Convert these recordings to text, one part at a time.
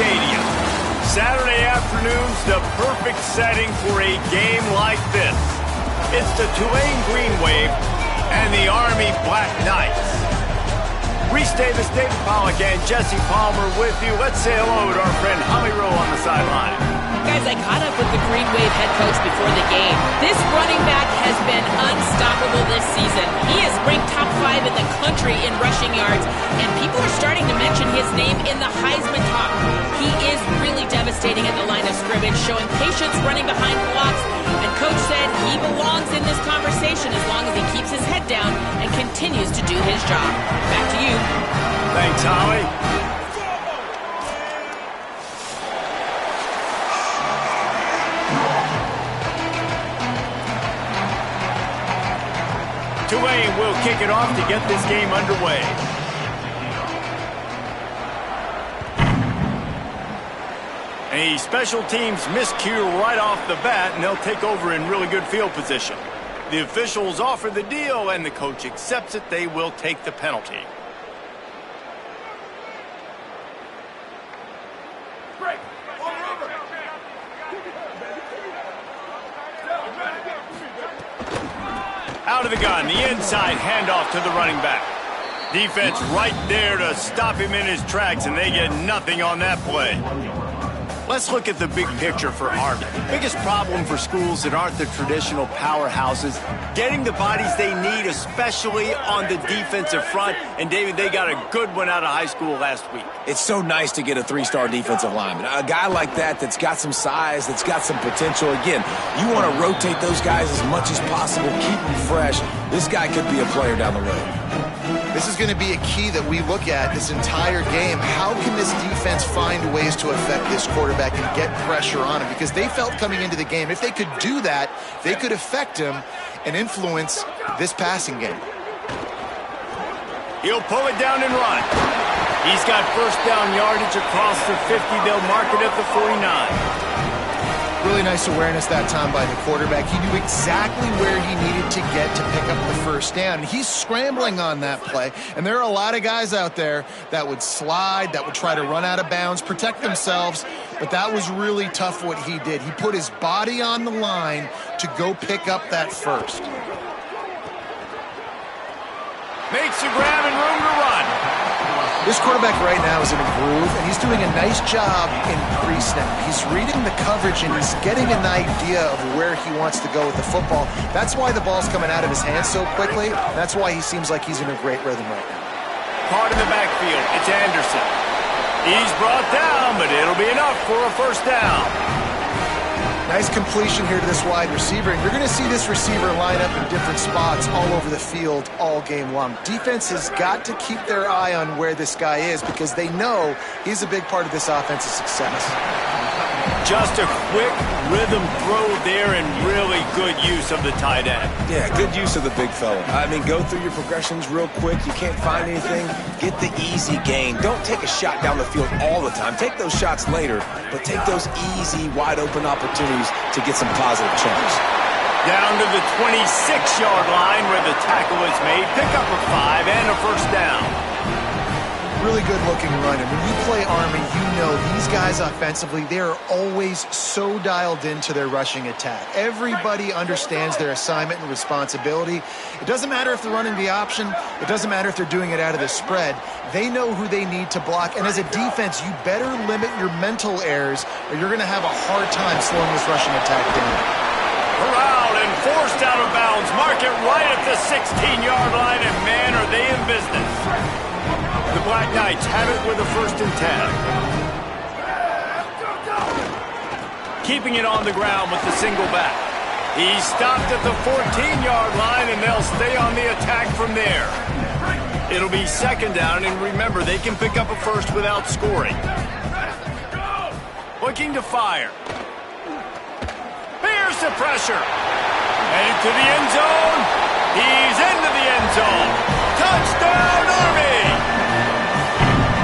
Stadium. Saturday afternoon's the perfect setting for a game like this. It's the Tulane Green Wave and the Army Black Knights. Reese Davis, David Pollack, and Jesse Palmer with you. Let's say hello to our friend Holly Rowe on the sideline. Guys, I caught up with the Green Wave head coach before the game. This running back has been unstoppable this season. He is ranked top 5 in the country in rushing yards, and people are starting to mention his name in the Heisman talk. He is really devastating at the line of scrimmage, showing patience running behind blocks, and coach said he belongs in this conversation as long as he keeps his head down and continues to do his job. Back to you. Thanks, Holly. Tulane will kick it off to get this game underway. A special teams miscue right off the bat, and they'll take over in really good field position. The officials offer the deal, and the coach accepts it. They will take the penalty. Out of the gun, the inside handoff to the running back. Defense right there to stop him in his tracks, and they get nothing on that play. Let's look at the big picture for Army. Biggest problem for schools that aren't the traditional powerhouses, getting the bodies they need, especially on the defensive front. And, David, they got a good one out of high school last week. It's so nice to get a 3-star defensive lineman. A guy like that's got some size, that's got some potential. Again, you want to rotate those guys as much as possible, keep them fresh. This guy could be a player down the road. This is going to be a key that we look at this entire game. How can this defense find ways to affect this quarterback and get pressure on him? Because they felt coming into the game, if they could do that, they could affect him and influence this passing game. He'll pull it down and run. He's got first down yardage across the 50. They'll mark it at the 49. Really nice awareness that time by the quarterback. He knew exactly where he needed to get to pick up the first down. He's scrambling on that play, and there are a lot of guys out there that would slide, that would try to run out of bounds, protect themselves, but that was really tough what he did. He put his body on the line to go pick up that first. Makes the grab and room to run. This quarterback right now is in a groove, and he's doing a nice job in pre-snap. He's reading the coverage, and he's getting an idea of where he wants to go with the football. That's why the ball's coming out of his hands so quickly. That's why he seems like he's in a great rhythm right now. Caught in the backfield. It's Anderson. He's brought down, but it'll be enough for a first down. Nice completion here to this wide receiver, and you're going to see this receiver line up in different spots all over the field all game long. Defense has got to keep their eye on where this guy is because they know he's a big part of this offense's success. Just a quick rhythm throw there and really good use of the tight end. Yeah, good use of the big fella. I mean, go through your progressions real quick. You can't find anything. Get the easy gain. Don't take a shot down the field all the time. Take those shots later, but take those easy, wide-open opportunities to get some positive chunks. Down to the 26-yard line where the tackle is made. Pick up a 5 and a first down. Really good-looking run. And when you play Army, you know these guys offensively, they are always so dialed into their rushing attack. Everybody understands their assignment and responsibility. It doesn't matter if they're running the option. It doesn't matter if they're doing it out of the spread. They know who they need to block. And as a defense, you better limit your mental errors or you're going to have a hard time slowing this rushing attack down. Corralled and forced out of bounds. Mark it right at the 16-yard line, and man, are they in business. The Black Knights have it with a 1st and 10. Keeping it on the ground with the single back. He's stopped at the 14-yard line, and they'll stay on the attack from there. It'll be 2nd down, and remember, they can pick up a first without scoring. Looking to fire. Bears the pressure. Headed to the end zone. He's into the end zone. Touchdown, Army!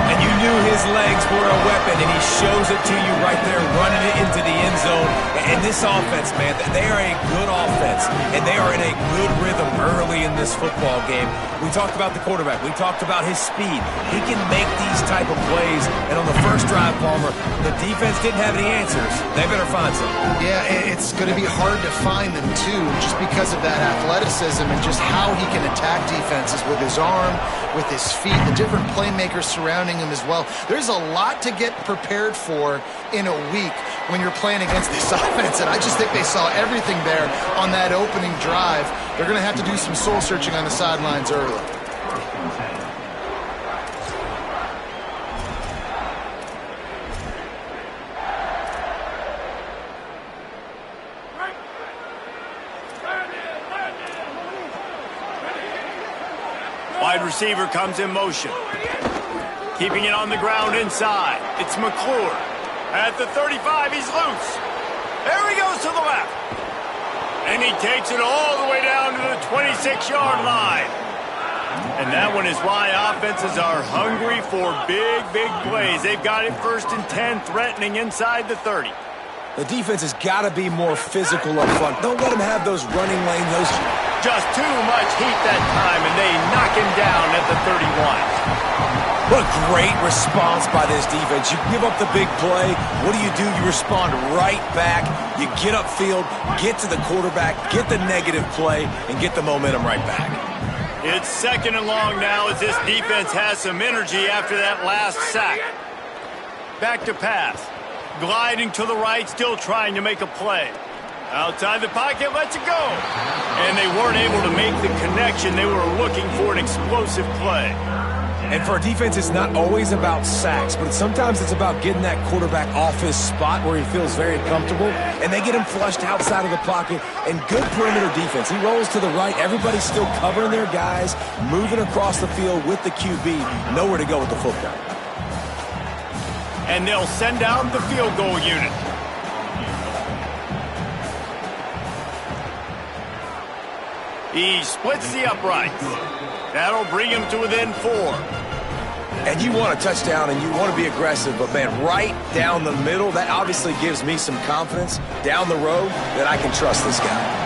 And you knew his legs were a weapon, and he shows it to you right there, running it into the end zone. And this offense, man, they are a good offense, and they are in a good rhythm early in this football game. We talked about the quarterback. We talked about his speed. He can make these type of plays, and on the first drive, Palmer, the defense didn't have any answers. They better find some. Yeah, it's going to be hard to find them, too, just because of that athleticism and just how he can attack defenses with his arm, with his feet, the different playmakers surrounding him as well. There's a lot to get prepared for in a week when you're playing against this offense, and I just think they saw everything there on that opening drive. They're going to have to do some soul-searching on the sidelines early. Wide receiver comes in motion. Keeping it on the ground inside. It's McClure. At the 35, he's loose. There he goes to the left. And he takes it all the way down to the 26-yard line. And that one is why offenses are hungry for big, big plays. They've got it 1st and 10, threatening inside the 30. The defense has got to be more physical up front. Don't let them have those running lanes. Just too much heat that time, and they knock him down at the 31. What a great response by this defense. You give up the big play. What do? You respond right back. You get upfield, get to the quarterback, get the negative play, and get the momentum right back. It's 2nd and long now as this defense has some energy after that last sack. Back to pass. Gliding to the right, still trying to make a play. Outside the pocket, lets it go. And they weren't able to make the connection. They were looking for an explosive play. And for a defense, it's not always about sacks, but sometimes it's about getting that quarterback off his spot where he feels very comfortable, and they get him flushed outside of the pocket. And good perimeter defense. He rolls to the right. Everybody's still covering their guys, moving across the field with the QB. Nowhere to go with the football. And they'll send out the field goal unit. He splits the uprights. That'll bring him to within 4. And you want a touchdown and you want to be aggressive, but man, right down the middle, that obviously gives me some confidence down the road that I can trust this guy.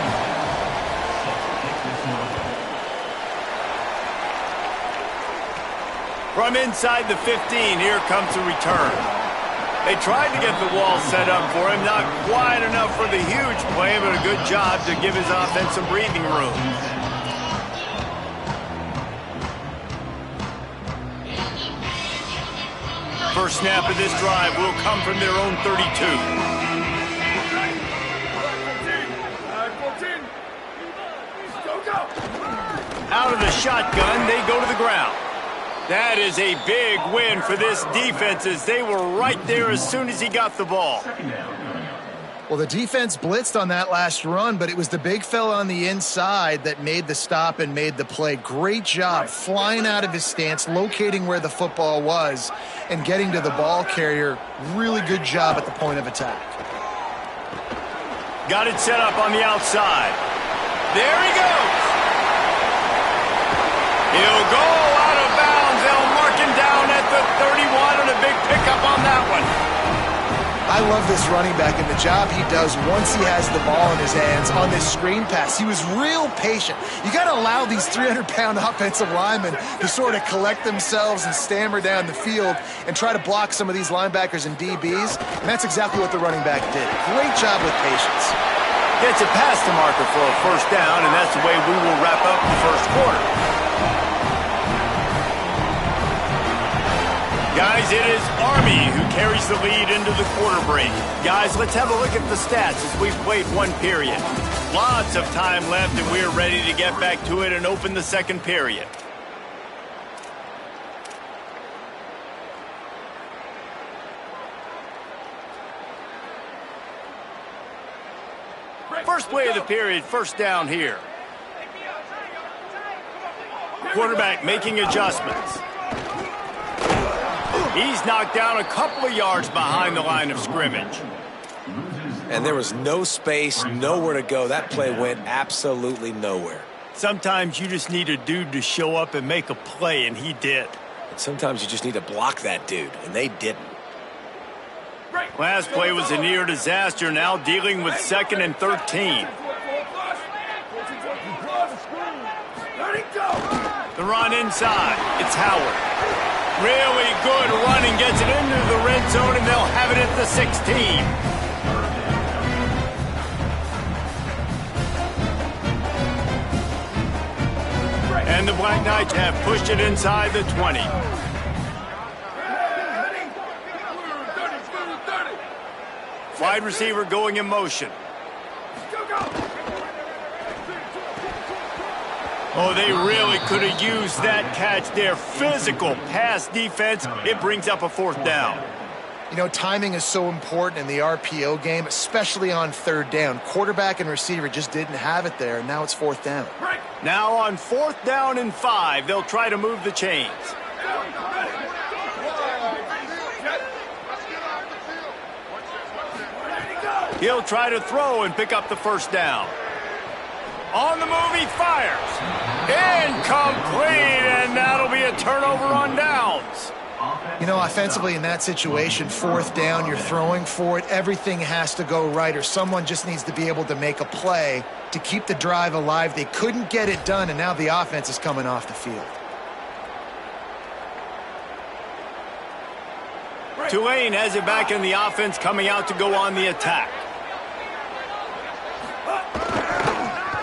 From inside the 15, here comes the return. They tried to get the wall set up for him, not quite enough for the huge play, but a good job to give his offense some breathing room. First snap of this drive will come from their own 32. Out of the shotgun, they go to the ground. That is a big win for this defense as they were right there as soon as he got the ball. Well, the defense blitzed on that last run, but it was the big fella on the inside that made the stop and made the play. Great job flying out of his stance, locating where the football was, and getting to the ball carrier. Really good job at the point of attack. Got it set up on the outside. There he goes. He'll go out of bounds. They'll mark him down at the 31 and a big pickup on that one. I love this running back and the job he does once he has the ball in his hands on this screen pass. He was real patient. You got to allow these 300-pound offensive linemen to sort of collect themselves and stammer down the field and try to block some of these linebackers and DBs, and that's exactly what the running back did. Great job with patience. Gets it past the marker for a first down, and that's the way we will wrap up the first quarter. Guys, it is Army who carries the lead into the quarter break. Guys, let's have a look at the stats as we've played one period. Lots of time left, and we're ready to get back to it and open the second period. First play of the period, first down here. Quarterback making adjustments. He's knocked down a couple of yards behind the line of scrimmage. And there was no space, nowhere to go. That play went absolutely nowhere. Sometimes you just need a dude to show up and make a play, and he did. Sometimes you just need to block that dude, and they didn't. Last play was a near disaster, now dealing with 2nd and 13. The run inside. It's Howard. Really good running, gets it into the red zone, and they'll have it at the 16. And the Black Knights have pushed it inside the 20. Wide receiver going in motion. Oh, they really could have used that catch there. Physical pass defense. It brings up a 4th down. You know, timing is so important in the RPO game, especially on 3rd down. Quarterback and receiver just didn't have it there, and now it's 4th down. Now on 4th down and 5, they'll try to move the chains. He'll try to throw and pick up the 1st down. On the move, he fires. Incomplete, and that'll be a turnover on downs. You know, offensively in that situation, 4th down, you're throwing for it. Everything has to go right, or someone just needs to be able to make a play to keep the drive alive. They couldn't get it done, and now the offense is coming off the field. Tulane has it back in the offense, coming out to go on the attack.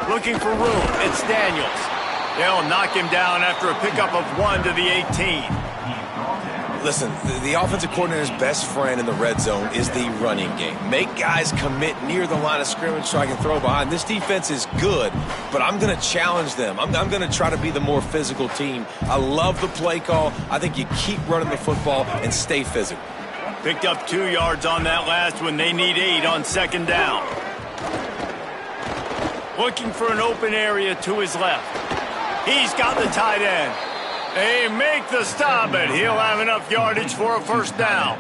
Looking for room. It's Daniels. They'll knock him down after a pickup of 1 to the 18. Listen, the offensive coordinator's best friend in the red zone is the running game. Make guys commit near the line of scrimmage so I can throw behind. This defense is good, but I'm going to challenge them. I'm going to try to be the more physical team. I love the play call. I think you keep running the football and stay physical. Picked up 2 yards on that last one. They need 8 on 2nd down. Looking for an open area to his left. He's got the tight end. They make the stop, but he'll have enough yardage for a 1st down.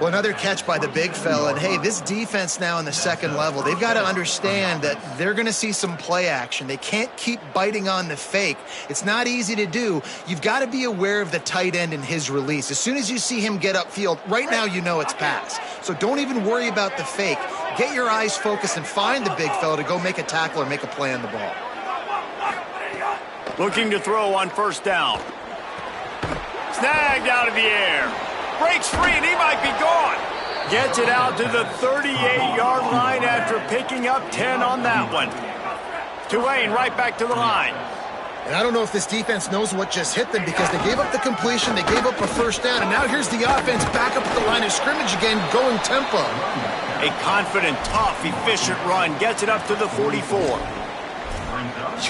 Well, another catch by the big fella. And, hey, this defense now in the 2nd level, they've got to understand that they're going to see some play action. They can't keep biting on the fake. It's not easy to do. You've got to be aware of the tight end and his release. As soon as you see him get upfield, right now you know it's pass. So don't even worry about the fake. Get your eyes focused and find the big fella to go make a tackle or make a play on the ball. Looking to throw on 1st down. Snagged out of the air. Breaks free, and he might be gone. Gets it out to the 38-yard line after picking up 10 on that one. Tulane right back to the line. And I don't know if this defense knows what just hit them, because they gave up the completion, they gave up a 1st down, and now here's the offense back up at the line of scrimmage again, going tempo. A confident, tough, efficient run gets it up to the 44.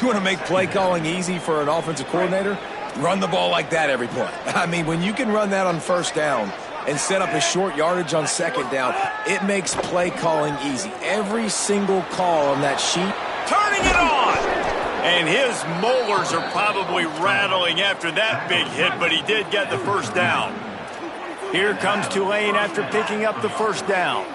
You want to make play calling easy for an offensive coordinator? Run the ball like that every play. I mean, when you can run that on 1st down and set up a short yardage on 2nd down, it makes play calling easy. Every single call on that sheet. Turning it on! And his molars are probably rattling after that big hit, but he did get the 1st down. Here comes Tulane after picking up the 1st down.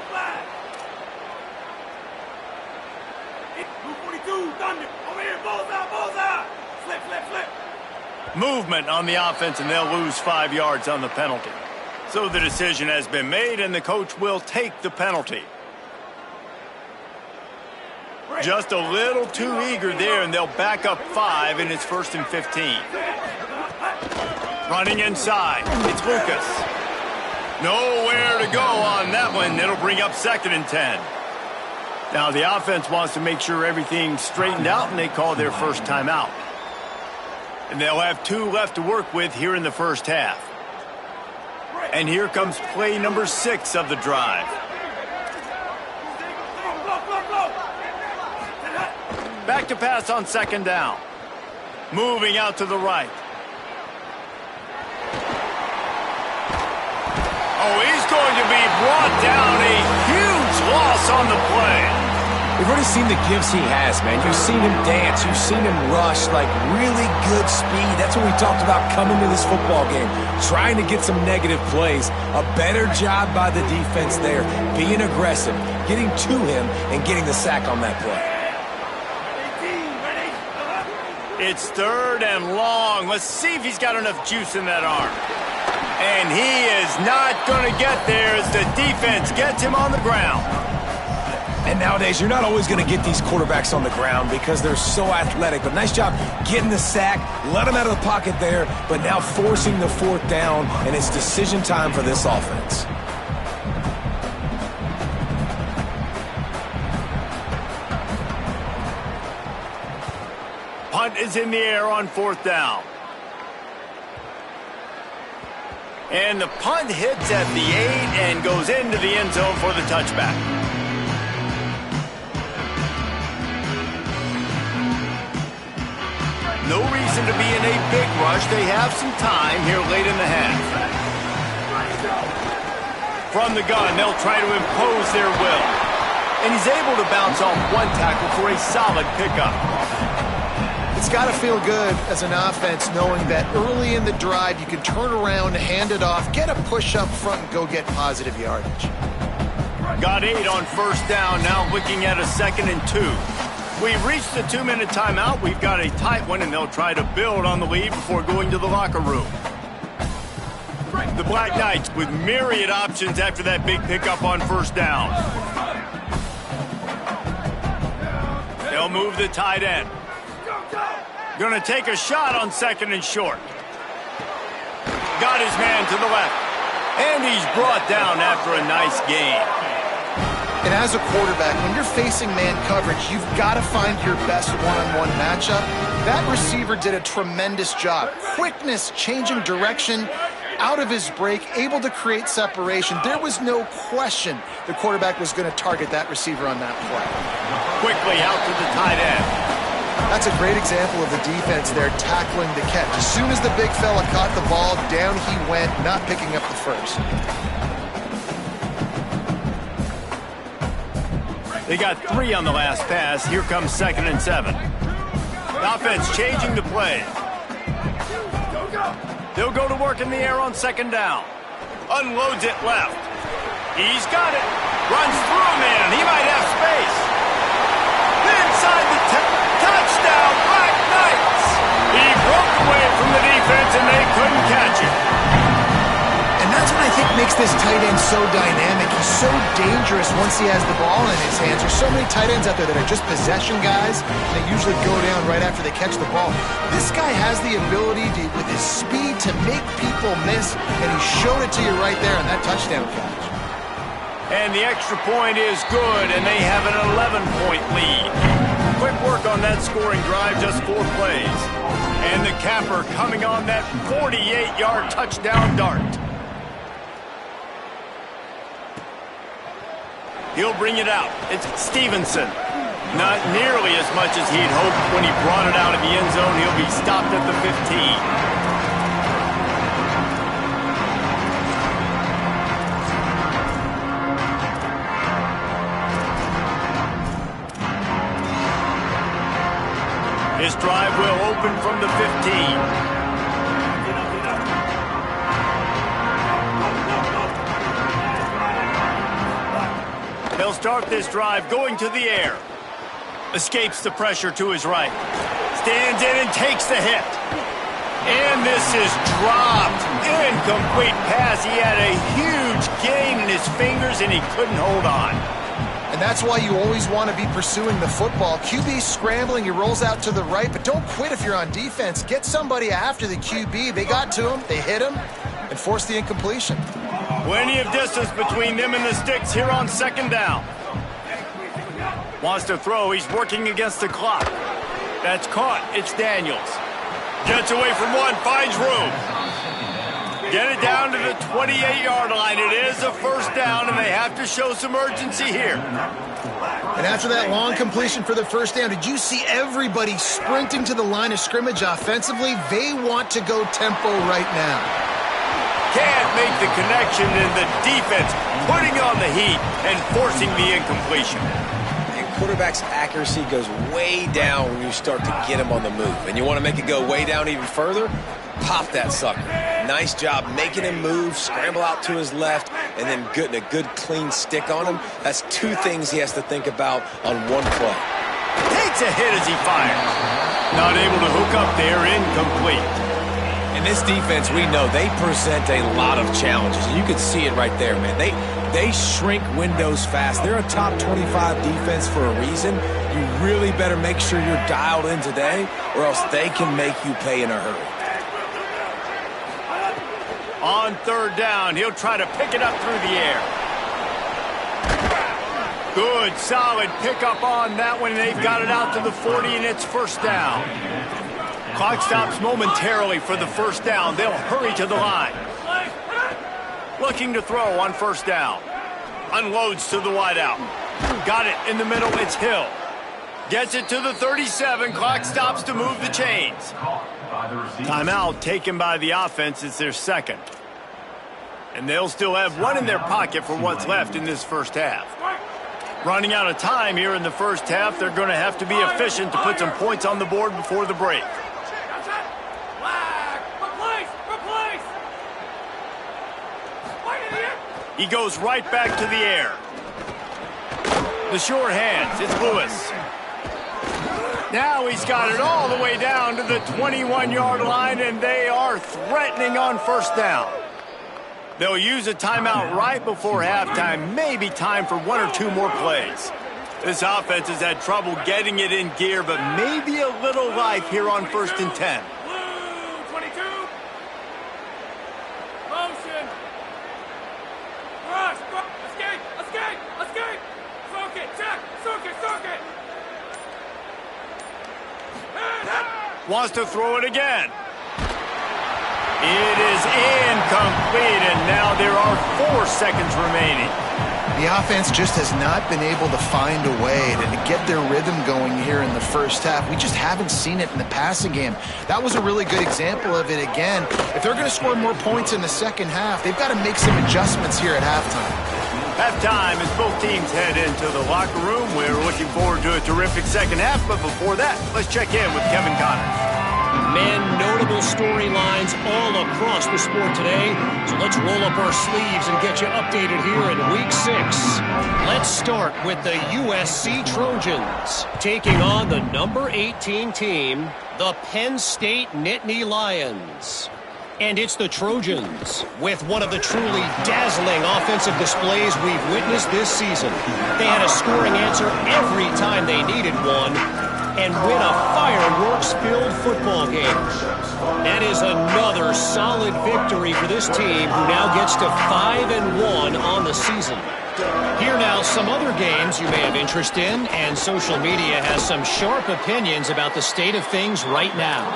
Movement on the offense, and they'll lose 5 yards on the penalty. So the decision has been made, and the coach will take the penalty. Just a little too eager there, and they'll back up 5, and it's 1st and 15. Running inside, it's Lucas. Nowhere to go on that one. It'll bring up 2nd and 10. Now the offense wants to make sure everything's straightened out, and they call their 1st timeout. And they'll have 2 left to work with here in the 1st half. And here comes play number 6 of the drive. Back to pass on 2nd down. Moving out to the right. Oh, he's going to be brought down. A huge loss on the play. We've already seen the gifts he has, man. You've seen him dance. You've seen him rush, like really good speed. That's what we talked about coming to this football game. Trying to get some negative plays. A better job by the defense there. Being aggressive, getting to him, and getting the sack on that play. It's 3rd and long. Let's see if he's got enough juice in that arm. And he is not going to get there as the defense gets him on the ground. And nowadays, you're not always going to get these quarterbacks on the ground because they're so athletic. But nice job getting the sack, let him out of the pocket there, but now forcing the 4th down, and it's decision time for this offense. Punt is in the air on 4th down. And the punt hits at the 8 and goes into the end zone for the touchback. No reason to be in a big rush. They have some time here late in the half. From the gun, they'll try to impose their will. And he's able to bounce off one tackle for a solid pickup. It's got to feel good as an offense knowing that early in the drive you can turn around, hand it off, get a push up front, and go get positive yardage. Got 8 on 1st down, now looking at a 2nd and 2. We've reached the 2-minute timeout. We've got a tight one, and they'll try to build on the lead before going to the locker room. The Black Knights with myriad options after that big pickup on 1st down. They'll move the tight end. Going to take a shot on 2nd and short. Got his man to the left. And he's brought down after a nice gain. And as a quarterback, when you're facing man coverage, you've got to find your best one-on-one matchup. That receiver did a tremendous job. Quickness, changing direction, out of his break, able to create separation. There was no question the quarterback was going to target that receiver on that play. Quickly out to the tight end. That's a great example of the defense there tackling the catch. As soon as the big fella caught the ball, down he went, not picking up the first. They got 3 on the last pass. Here comes 2nd and 7. The offense changing the play. They'll go to work in the air on 2nd down. Unloads it left. He's got it. Runs through a man. He might have space. Inside the touchdown, Black Knights. He broke away from the defense and they couldn't catch him. And that's what I think makes this tight end so dynamic. He's so dangerous once he has the ball in his hands. There's so many tight ends out there that are just possession guys. They usually go down right after they catch the ball. This guy has the ability to, with his speed, to make people miss, and he showed it to you right there on that touchdown catch. And the extra point is good, and they have an 11-point lead. Quick work on that scoring drive, just 4 plays. And the capper coming on that 48-yard touchdown dart. He'll bring it out. It's Stevenson. Not nearly as much as he'd hoped when he brought it out of the end zone. He'll be stopped at the 15. His drive will open from the 15. He'll start this drive going to the air. Escapes the pressure to his right. Stands in and takes the hit. And this is dropped. Incomplete pass. He had a huge gain in his fingers and he couldn't hold on. And that's why you always want to be pursuing the football. QB's scrambling, he rolls out to the right, but don't quit if you're on defense. Get somebody after the QB. They got to him, they hit him, and forced the incompletion. Plenty of distance between them and the sticks here on 2nd down. Wants to throw, he's working against the clock. That's caught, it's Daniels. Gets away from one, finds room. Get it down to the 28-yard line. It is a 1st down, and they have to show some urgency here. And after that long completion for the 1st down, did you see everybody sprinting to the line of scrimmage offensively? They want to go tempo right now. Can't make the connection, and the defense putting on the heat and forcing the incompletion. And quarterback's accuracy goes way down when you start to get him on the move. And you want to make it go way down even further? Pop that sucker. Nice job making him move, scramble out to his left, and then getting a good clean stick on him. That's 2 things he has to think about on one play. Takes a hit as he fires. Not able to hook up there, incomplete. In this defense, we know they present a lot of challenges. You can see it right there, man. They shrink windows fast. They're a top 25 defense for a reason. You really better make sure you're dialed in today, or else they can make you pay in a hurry. On third down, he'll try to pick it up through the air. Good, solid pickup on that one, and they've got it out to the 40, and it's first down. Clock stops momentarily for the first down. They'll hurry to the line. Looking to throw on first down. Unloads to the wideout. Got it in the middle, it's Hill. Gets it to the 37, clock stops to move the chains. Timeout taken by the offense. It's their second. And they'll still have one in their pocket for what's left in this first half. Running out of time here in the first half, they're going to have to be efficient to put some points on the board before the break. He goes right back to the air. The short hands, it's Lewis. Now he's got it all the way down to the 21-yard line, and they are threatening on first down. They'll use a timeout right before halftime, maybe time for one or two more plays. This offense has had trouble getting it in gear, but maybe a little life here on 1st and 10. Blue 22. Motion. Rush. Escape. Circuit. Check. Circuit. Wants to throw it again. It is incomplete, and now there are 4 seconds remaining. The offense just has not been able to find a way to get their rhythm going here in the first half. We just haven't seen it in the passing game. That was a really good example of it again. If they're going to score more points in the second half, they've got to make some adjustments here at halftime. Halftime as both teams head into the locker room. We're looking forward to a terrific second half, but before that, let's check in with Kevin Connors. Men, notable storylines all across the sport today. So let's roll up our sleeves and get you updated here in Week 6. Let's start with the USC Trojans taking on the number 18 team, the Penn State Nittany Lions. And it's the Trojans with one of the truly dazzling offensive displays we've witnessed this season. They had a scoring answer every time they needed one and win a fireworks-filled football game. That is another solid victory for this team, who now gets to 5-1 on the season. Here now, some other games you may have interest in, and social media has some sharp opinions about the state of things right now.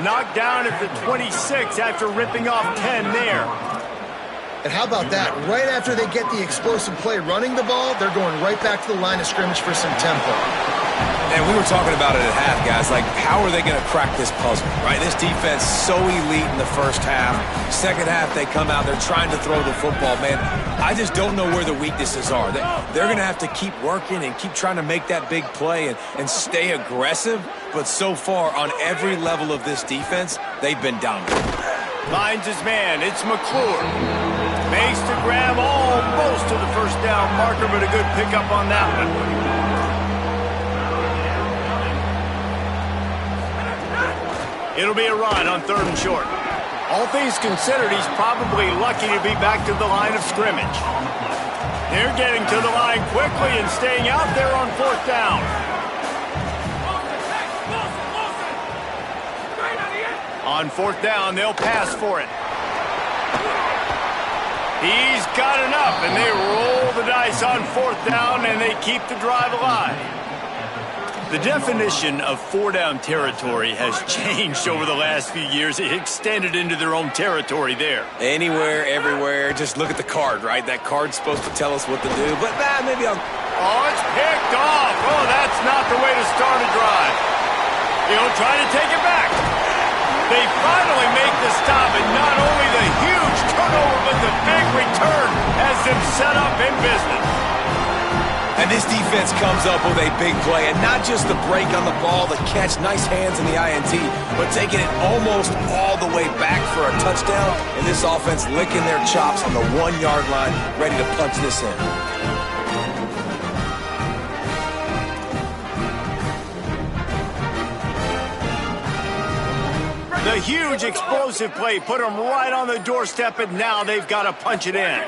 Knocked down at the 26 after ripping off 10 there. And how about that? Right after they get the explosive play running the ball, they're going right back to the line of scrimmage for some tempo. And we were talking about it at half, guys. Like, how are they going to crack this puzzle, right? This defense so elite in the first half. Second half, they come out. They're trying to throw the football, man. I just don't know where the weaknesses are. They're going to have to keep working and keep trying to make that big play and stay aggressive. But so far, on every level of this defense, they've been dominant. Finds his man. It's McClure. Makes the grab almost to the first down marker, but a good pickup on that one. It'll be a run on 3rd and short. All things considered, he's probably lucky to be back to the line of scrimmage. They're getting to the line quickly and staying out there on 4th down. On 4th down, they'll pass for it. He's got enough, and they roll the dice on 4th down, and they keep the drive alive. The definition of 4-down territory has changed over the last few years. It extended into their own territory there. Anywhere, everywhere. Just look at the card, right? That card's supposed to tell us what to do, but maybe I'll... Oh, it's picked off. Oh, that's not the way to start a drive. He'll try to take it back. They finally make the stop, and not only the huge turnover, but the big return has them set up in business. And this defense comes up with a big play, and not just the break on the ball, the catch, nice hands in the INT, but taking it almost all the way back for a touchdown, and this offense licking their chops on the 1-yard line, ready to punch this in. The huge explosive play put them right on the doorstep, and now they've got to punch it in.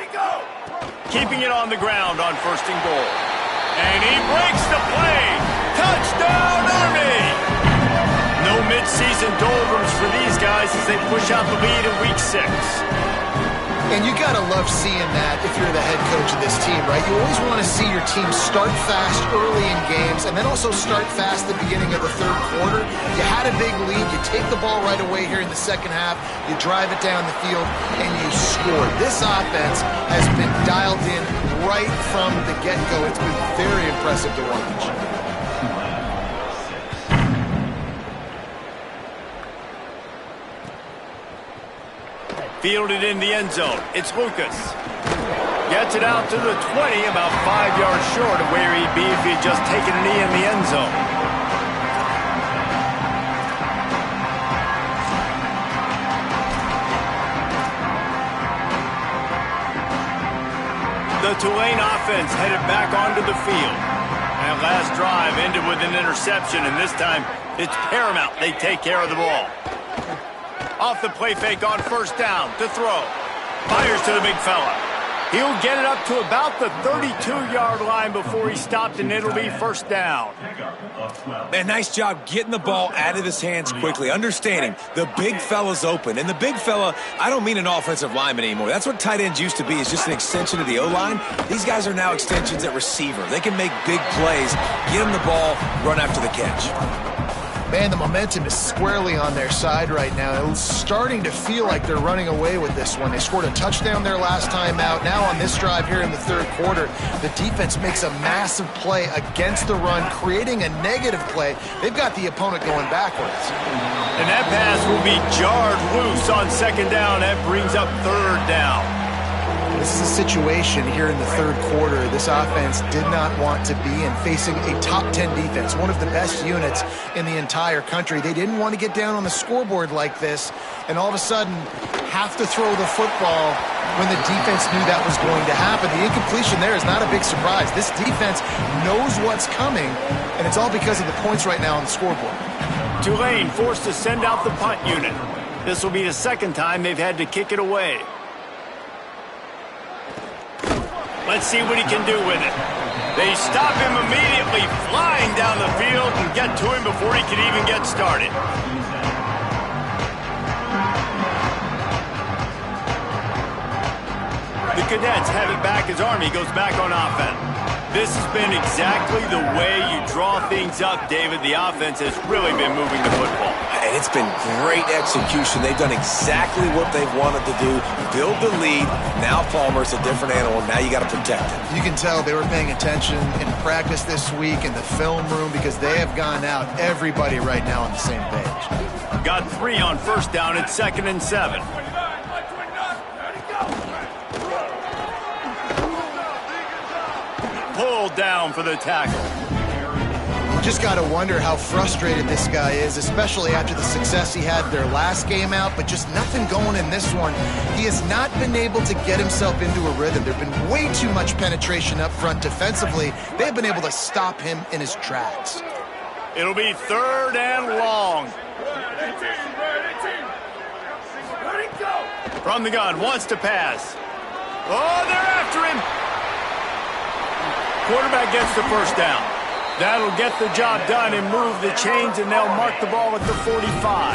Keeping it on the ground on 1st and goal. And he breaks the play. Touchdown, Army! No mid-season doldrums for these guys as they push out the lead in Week 6. And you got to love seeing that if you're the head coach of this team, right? You always want to see your team start fast early in games and then also start fast at the beginning of the 3rd quarter. You had a big lead. You take the ball right away here in the 2nd half. You drive it down the field, and you score. This offense has been dialed in right from the get-go. It's been very impressive to watch. Fielded in the end zone. It's Lucas. Gets it out to the 20, about 5 yards short of where he'd be if he'd just taken a knee in the end zone. The Tulane offense headed back onto the field. That last drive ended with an interception, and this time it's paramount they take care of the ball. Off the play fake on 1st down to throw. Fires to the big fella. He'll get it up to about the 32-yard line before he stopped, and it'll be 1st down. Man, nice job getting the ball out of his hands quickly, understanding the big fella's open. And the big fella, I don't mean an offensive lineman anymore. That's what tight ends used to be, is just an extension of the O-line. These guys are now extensions at receiver. They can make big plays, get him the ball, run after the catch. Man, the momentum is squarely on their side right now. It's starting to feel like they're running away with this one. They scored a touchdown their last time out. Now on this drive here in the 3rd quarter, the defense makes a massive play against the run, creating a negative play. They've got the opponent going backwards. And that pass will be jarred loose on 2nd down. That brings up 3rd down. This is a situation here in the 3rd quarter this offense did not want to be in, facing a top 10 defense, one of the best units in the entire country. They didn't want to get down on the scoreboard like this and all of a sudden have to throw the football when the defense knew that was going to happen. The incompletion there is not a big surprise. This defense knows what's coming, and it's all because of the points right now on the scoreboard. Tulane forced to send out the punt unit. This will be the 2nd time they've had to kick it away. Let's see what he can do with it. They stop him immediately, flying down the field, and get to him before he can even get started. The Cadets have it back as Army goes back on offense. This has been exactly the way you draw things up, David. The offense has really been moving the football. And it's been great execution. They've done exactly what they've wanted to do. Build the lead. Now Palmer's a different animal. Now you got to protect him. You can tell they were paying attention in practice this week in the film room because they have gone out, everybody right now on the same page. Got 3 on 1st down at 2nd and 7. Pulled down for the tackle. You just got to wonder how frustrated this guy is, especially after the success he had their last game out, but just nothing going in this one. He has not been able to get himself into a rhythm. There's been way too much penetration up front defensively. They've been able to stop him in his tracks. It'll be 3rd and long. From the gun, wants to pass. Oh, they're after him. Quarterback gets the 1st down. That'll get the job done and move the chains, and they'll mark the ball at the 45.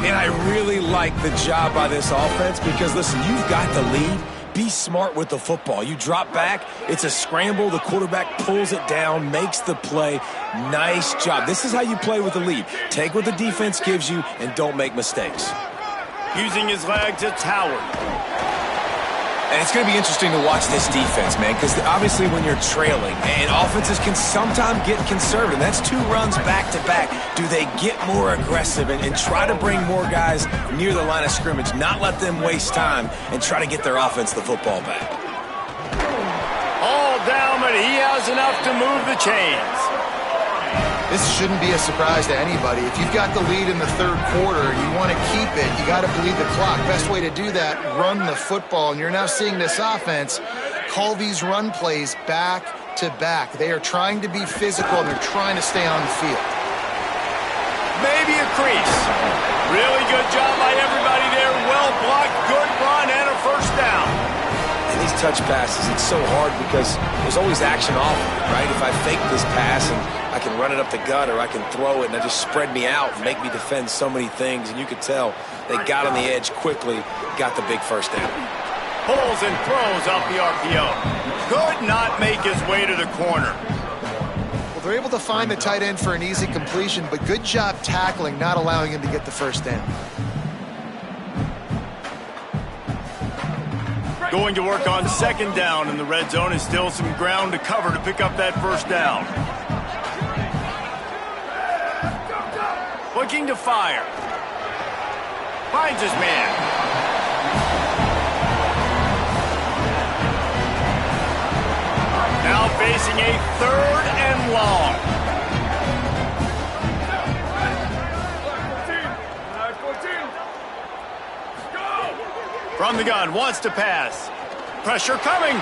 And I really like the job by this offense because, listen, you've got the lead. Be smart with the football. You drop back, it's a scramble. The quarterback pulls it down, makes the play. Nice job. This is how you play with the lead. Take what the defense gives you and don't make mistakes. Using his legs, it's Howard. And it's going to be interesting to watch this defense, man, because obviously when you're trailing, and offenses can sometimes get conservative. That's 2 runs back-to-back. Do they get more aggressive and try to bring more guys near the line of scrimmage, not let them waste time, and try to get their offense the football back? All down, but he has enough to move the chains. This shouldn't be a surprise to anybody. If you've got the lead in the 3rd quarter, you want to keep it, you got to bleed the clock. Best way to do that, run the football. And you're now seeing this offense call these run plays back to back. They are trying to be physical, and they're trying to stay on the field. Maybe a crease. Really good job by everybody there. Well blocked, good run, and a first down. And these touch passes, it's so hard because there's always action off, right? If I fake this pass and I can run it up the gut or I can throw it and it just spread me out and make me defend so many things. And you could tell they got on the edge quickly, got the big first down. Pulls and throws off the RPO. Could not make his way to the corner. Well, they're able to find the tight end for an easy completion, but good job tackling, not allowing him to get the first down. Going to work on second down in the red zone, and still some ground to cover to pick up that first down. Looking to fire. Finds his man. Now facing a 3rd and long. 14. Go! From the gun, wants to pass. Pressure coming.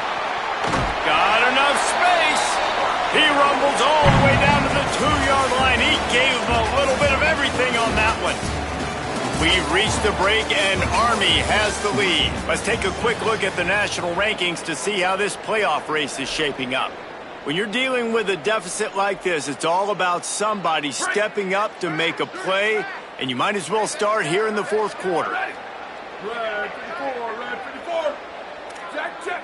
Got enough space. He rumbles all the way down to the 2-yard line. He gave a little bit of everything on that one. We've reached the break, and Army has the lead. Let's take a quick look at the national rankings to see how this playoff race is shaping up. When you're dealing with a deficit like this, it's all about somebody stepping up to make a play, and you might as well start here in the 4th quarter. Red 54, red 54. Check.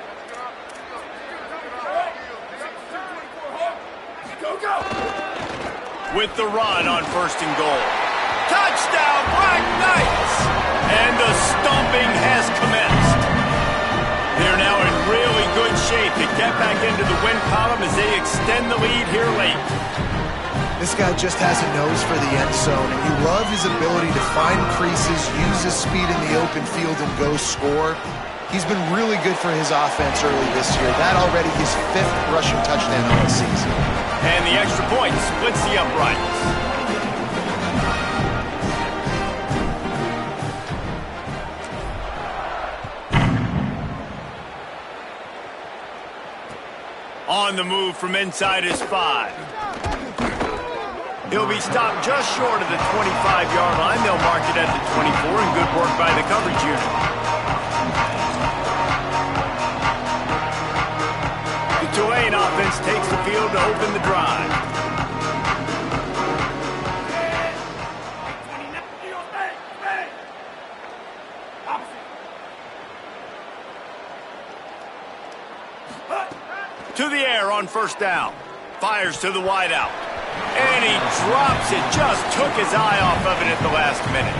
Go! With the run on 1st and goal. Touchdown, Black Knights! And the stomping has commenced. They're now in really good shape to get back into the win column as they extend the lead here late. This guy just has a nose for the end zone, and you love his ability to find creases, use his speed in the open field, and go score. He's been really good for his offense early this year. That already his 5th rushing touchdown on the season. And the extra point splits the uprights. On the move from inside his 5. He'll be stopped just short of the 25-yard line. They'll mark it at the 24, and good work by the coverage unit. The Tulane offense takes the field to open the drive. To the air on 1st down. Fires to the wideout. And he drops it. Just took his eye off of it at the last minute.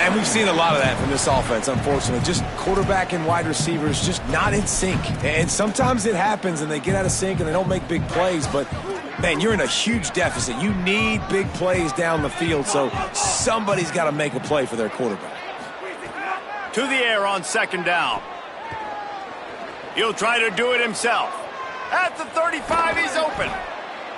And we've seen a lot of that from this offense, unfortunately. Just quarterback and wide receivers just not in sync. And sometimes it happens and they get out of sync and they don't make big plays. But, man, you're in a huge deficit. You need big plays down the field, so somebody's got to make a play for their quarterback. To the air on 2nd down. He'll try to do it himself. At the 35, he's open.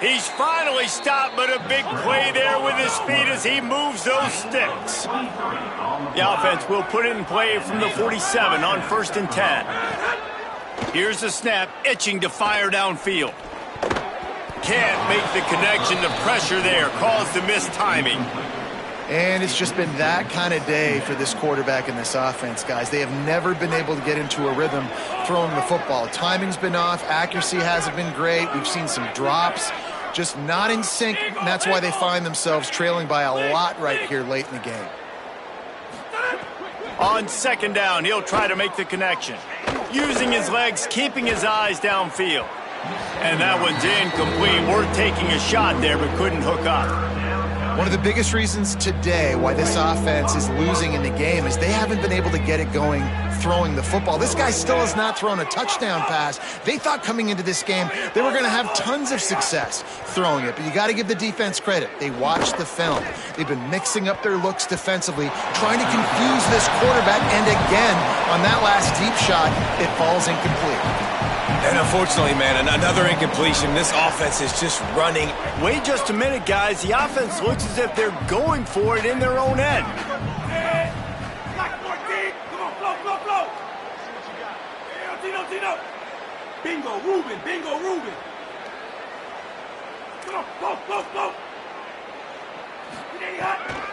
He's finally stopped, but a big play there with his feet as he moves those sticks. The offense will put it in play from the 47 on 1st and 10. Here's the snap, itching to fire downfield. Can't make the connection. The pressure there caused the missed timing. And it's just been that kind of day for this quarterback and this offense, guys. They have never been able to get into a rhythm throwing the football. Timing's been off. Accuracy hasn't been great. We've seen some drops. Just not in sync, and that's why they find themselves trailing by a lot right here late in the game. On 2nd down, he'll try to make the connection. Using his legs, keeping his eyes downfield. And that one's incomplete. Worth taking a shot there, but couldn't hook up. One of the biggest reasons today why this offense is losing in the game is they haven't been able to get it going throwing the football. This guy still has not thrown a touchdown pass. They thought coming into this game they were going to have tons of success throwing it, but you got to give the defense credit. They watched the film. They've been mixing up their looks defensively, trying to confuse this quarterback, and again, on that last deep shot, it falls incomplete. And unfortunately, man, another incompletion. This offense is just running. Wait just a minute, guys. The offense looks as if they're going for it in their own end. Black 14. Come on, flow. Tino. Bingo, Ruben. Come on, flow.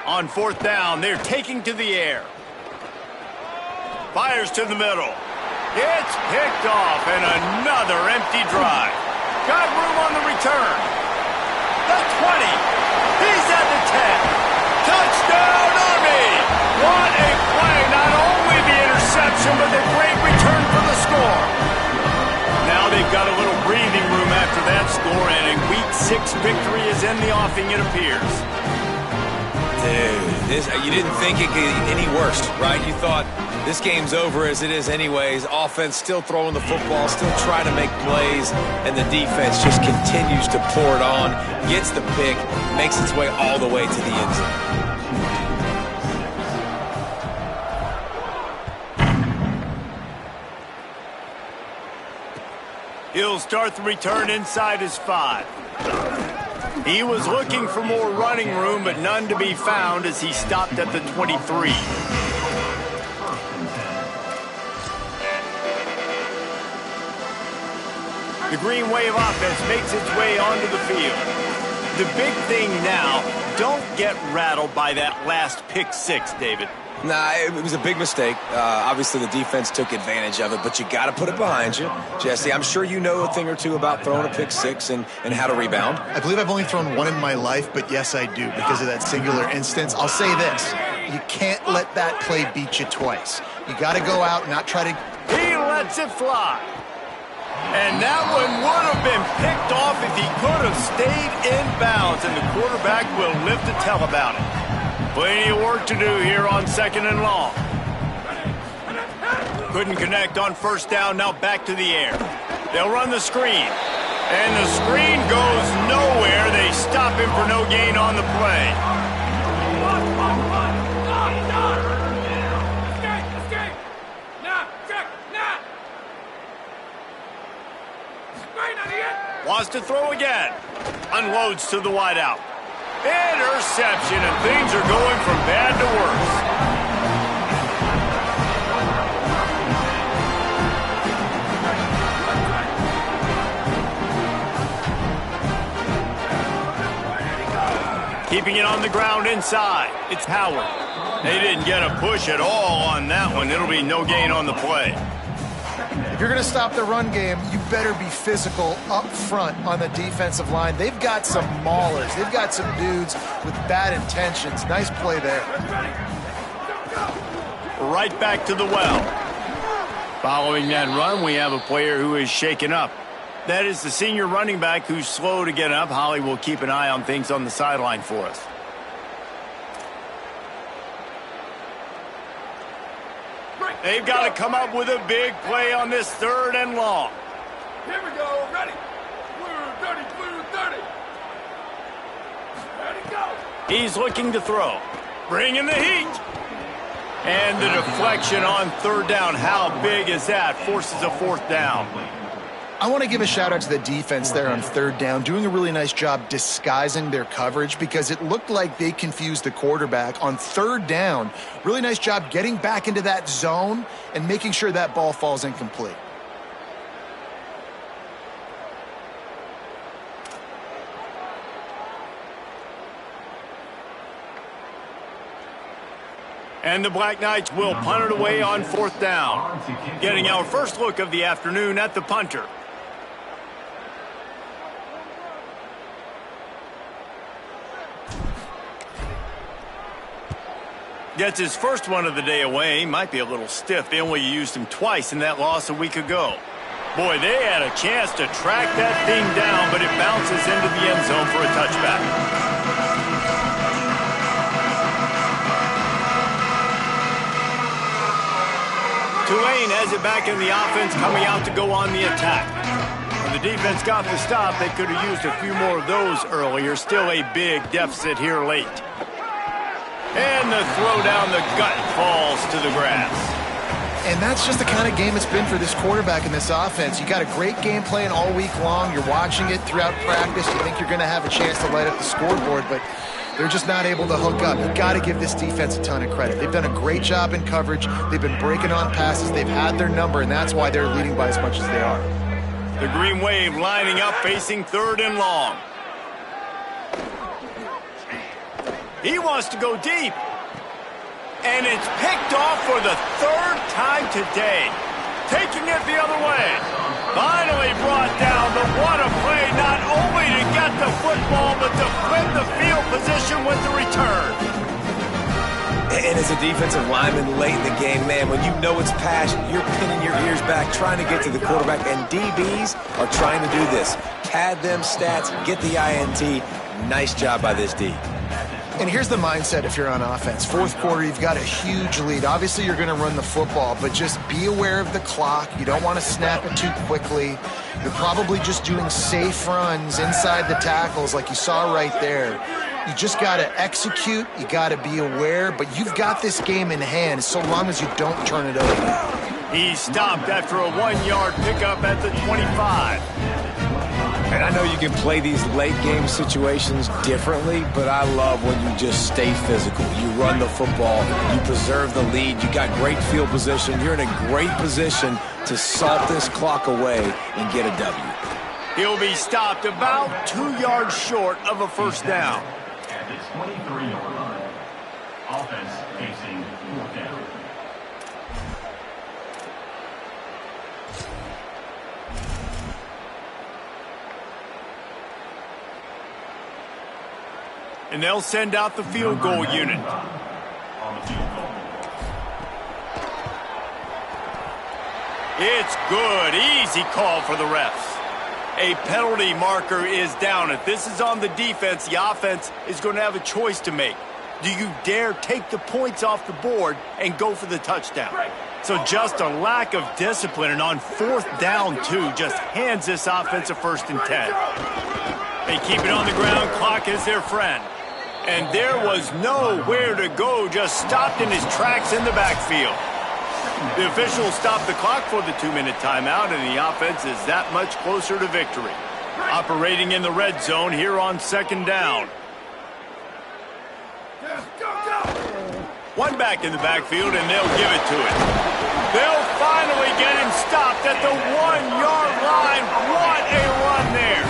On fourth down, they're taking to the air. Fires to the middle. It's picked off, and another empty drive. Got room on the return. The 20. He's at the 10. Touchdown, Army! What a play. Not only the interception, but the great return for the score. Now they've got a little breathing room after that score, and a Week 6 victory is in the offing, it appears. Dude, you didn't think it could get any worse, right? You thought this game's over as it is anyways. Offense still throwing the football, still trying to make plays, and the defense just continues to pour it on, gets the pick, makes its way all the way to the end zone. He'll start the return inside his 5. He was looking for more running room, but none to be found as he stopped at the 23. The Green Wave offense makes its way onto the field. The big thing now, don't get rattled by that last pick 6, David. Nah, it was a big mistake. Obviously, the defense took advantage of it, but you got to put it behind you. Jesse, I'm sure you know a thing or two about throwing a pick 6 and how to rebound. I believe I've only thrown one in my life, but yes, I do because of that singular instance. I'll say this. You can't let that play beat you twice. You got to go out and not try to... He lets it fly. And that one would have been picked off if he could have stayed in bounds, and the quarterback will live to tell about it. Plenty of work to do here on 2nd and long. Couldn't connect on first down, now back to the air. They'll run the screen. And the screen goes nowhere. They stop him for no gain on the play. Wants to throw again. Unloads to the wideout. Interception, and things are going from bad to worse. Keeping it on the ground inside. It's Howard. They didn't get a push at all on that one. It'll be no gain on the play. If you're going to stop the run game, you better be physical up front on the defensive line. They've got some maulers. They've got some dudes with bad intentions. Nice play there. Right back to the well. Following that run, we have a player who is shaken up. That is the senior running back who's slow to get up. Holly will keep an eye on things on the sideline for us. They've got to come up with a big play on this 3rd and long. Here we go. Ready. Blue 30, blue 30. Ready, go. He's looking to throw. Bringing the heat. And the deflection on 3rd down. How big is that? Forces a 4th down. I want to give a shout out to the defense there on 3rd down, doing a really nice job disguising their coverage because it looked like they confused the quarterback on 3rd down. Really nice job getting back into that zone and making sure that ball falls incomplete. And the Black Knights will punt it away on 4th down. Getting our first look of the afternoon at the punter. Gets his first one of the day away. Might be a little stiff. They only used him twice in that loss a week ago. Boy, they had a chance to track that thing down, but it bounces into the end zone for a touchback. Tulane has it back in the offense, coming out to go on the attack. When the defense got the stop, they could have used a few more of those earlier. Still a big deficit here late. And the throw down the gut falls to the grass. And that's just the kind of game it's been for this quarterback in this offense. You got a great game plan all week long. You're watching it throughout practice. You think you're going to have a chance to light up the scoreboard, but they're just not able to hook up. You got to give this defense a ton of credit. They've done a great job in coverage. They've been breaking on passes. They've had their number, and that's why they're leading by as much as they are. The Green Wave lining up, facing 3rd and long. He wants to go deep. And it's picked off for the third time today. Taking it the other way. Finally brought down, but what a play, not only to get the football, but to flip the field position with the return. And as a defensive lineman late in the game, man, when you know it's pass, you're pinning your ears back, trying to get to the quarterback, and DBs are trying to do this. Pad them stats, get the INT. Nice job by this D. And here's the mindset if you're on offense. Fourth quarter, you've got a huge lead. Obviously, you're going to run the football, but just be aware of the clock. You don't want to snap it too quickly. You're probably just doing safe runs inside the tackles like you saw right there. You just got to execute. You got to be aware, but you've got this game in hand so long as you don't turn it over. He stopped after a 1-yard pickup at the 25. And I know you can play these late-game situations differently, but I love when you just stay physical. You run the football, you preserve the lead, you got great field position. You're in a great position to salt this clock away and get a W. He'll be stopped about 2 yards short of a first down. At the 23-yard line, offense facing fourth down. And they'll send out the field goal unit. It's good. Easy call for the refs. A penalty marker is down. If this is on the defense, the offense is going to have a choice to make. Do you dare take the points off the board and go for the touchdown? So just a lack of discipline, and on fourth down, too, just hands this offense a 1st and 10. They keep it on the ground. Clock is their friend. And there was nowhere to go, just stopped in his tracks in the backfield. The officials stopped the clock for the 2-minute timeout, and the offense is that much closer to victory. Operating in the red zone here on 2nd down. One back in the backfield, and they'll give it to him. They'll finally get him stopped at the 1-yard line. What a run there.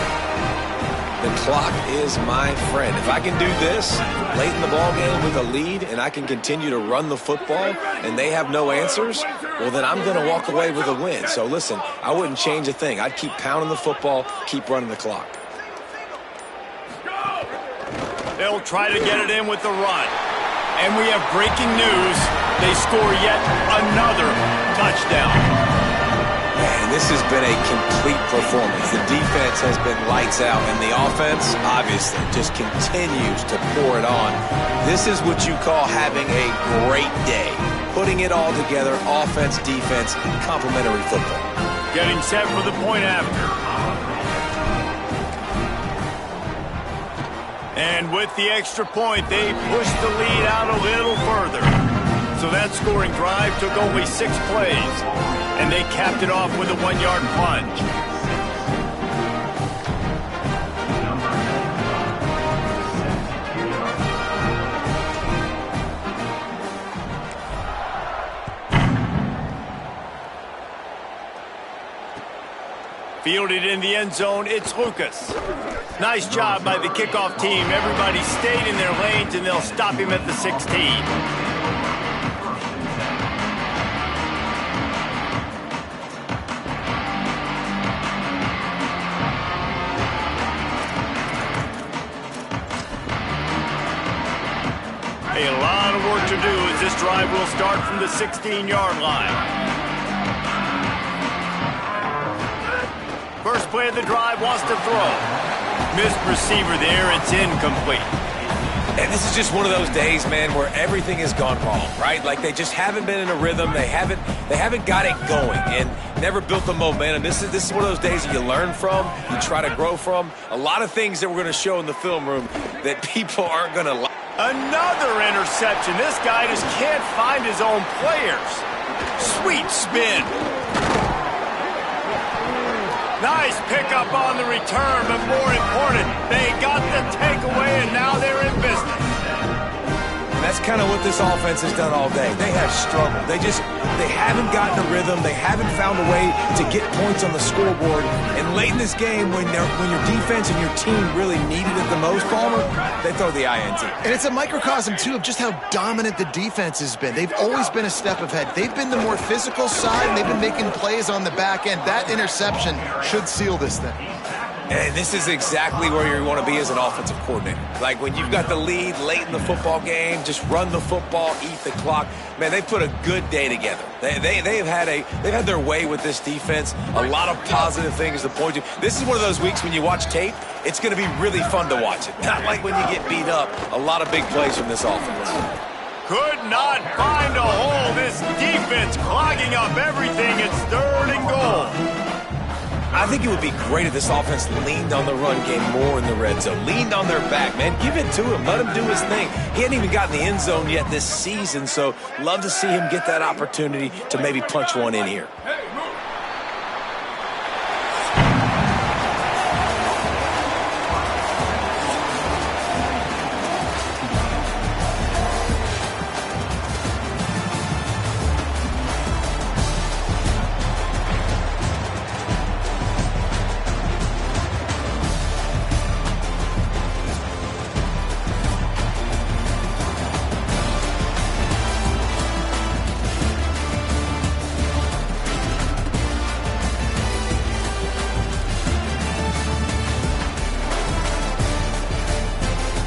The clock is my friend. If I can do this late in the ball game with a lead and I can continue to run the football and they have no answers, well, then I'm going to walk away with a win. So, listen, I wouldn't change a thing. I'd keep pounding the football, keep running the clock. They'll try to get it in with the run. And we have breaking news. They score yet another touchdown. Man, this has been a complete performance. The defense has been lights out, and the offense, obviously, just continues to pour it on. This is what you call having a great day. Putting it all together, offense, defense, complementary football. Getting set for the point after. And with the extra point, they pushed the lead out a little further. So that scoring drive took only 6 plays. And they capped it off with a 1-yard plunge. Fielded in the end zone, it's Lucas. Nice job by the kickoff team. Everybody stayed in their lanes, and they'll stop him at the 16. A lot of work to do as this drive will start from the 16-yard line. First play of the drive, wants to throw. Missed receiver there, it's incomplete. And this is just one of those days, man, where everything has gone wrong, right? Like they just haven't been in a rhythm. They haven't got it going and never built the momentum. This is one of those days that you learn from, you try to grow from. A lot of things that we're going to show in the film room that people aren't going to like. Another interception. This guy just can't find his own players. Sweet spin. Nice pickup on the return, but more important, they got the takeaway, and now they're in business. That's kind of what this offense has done all day. They have struggled. They haven't gotten a rhythm. They haven't found a way to get points on the scoreboard. And late in this game, when your defense and your team really needed it the most, Palmer, they throw the INT. And it's a microcosm, too, of just how dominant the defense has been. They've always been a step ahead. They've been the more physical side, and they've been making plays on the back end. That interception should seal this thing. And this is exactly where you want to be as an offensive coordinator. Like when you've got the lead late in the football game, just run the football, eat the clock. Man, they put a good day together. They've had their way with this defense. A lot of positive things to point to. This is one of those weeks when you watch tape, it's going to be really fun to watch it. Not like when you get beat up. A lot of big plays from this offense. Could not find a hole. This defense clogging up everything. It's 3rd and goal. I think it would be great if this offense leaned on the run game more in the red zone. Leaned on their back, man. Give it to him. Let him do his thing. He hadn't even gotten the end zone yet this season, so love to see him get that opportunity to maybe punch one in here.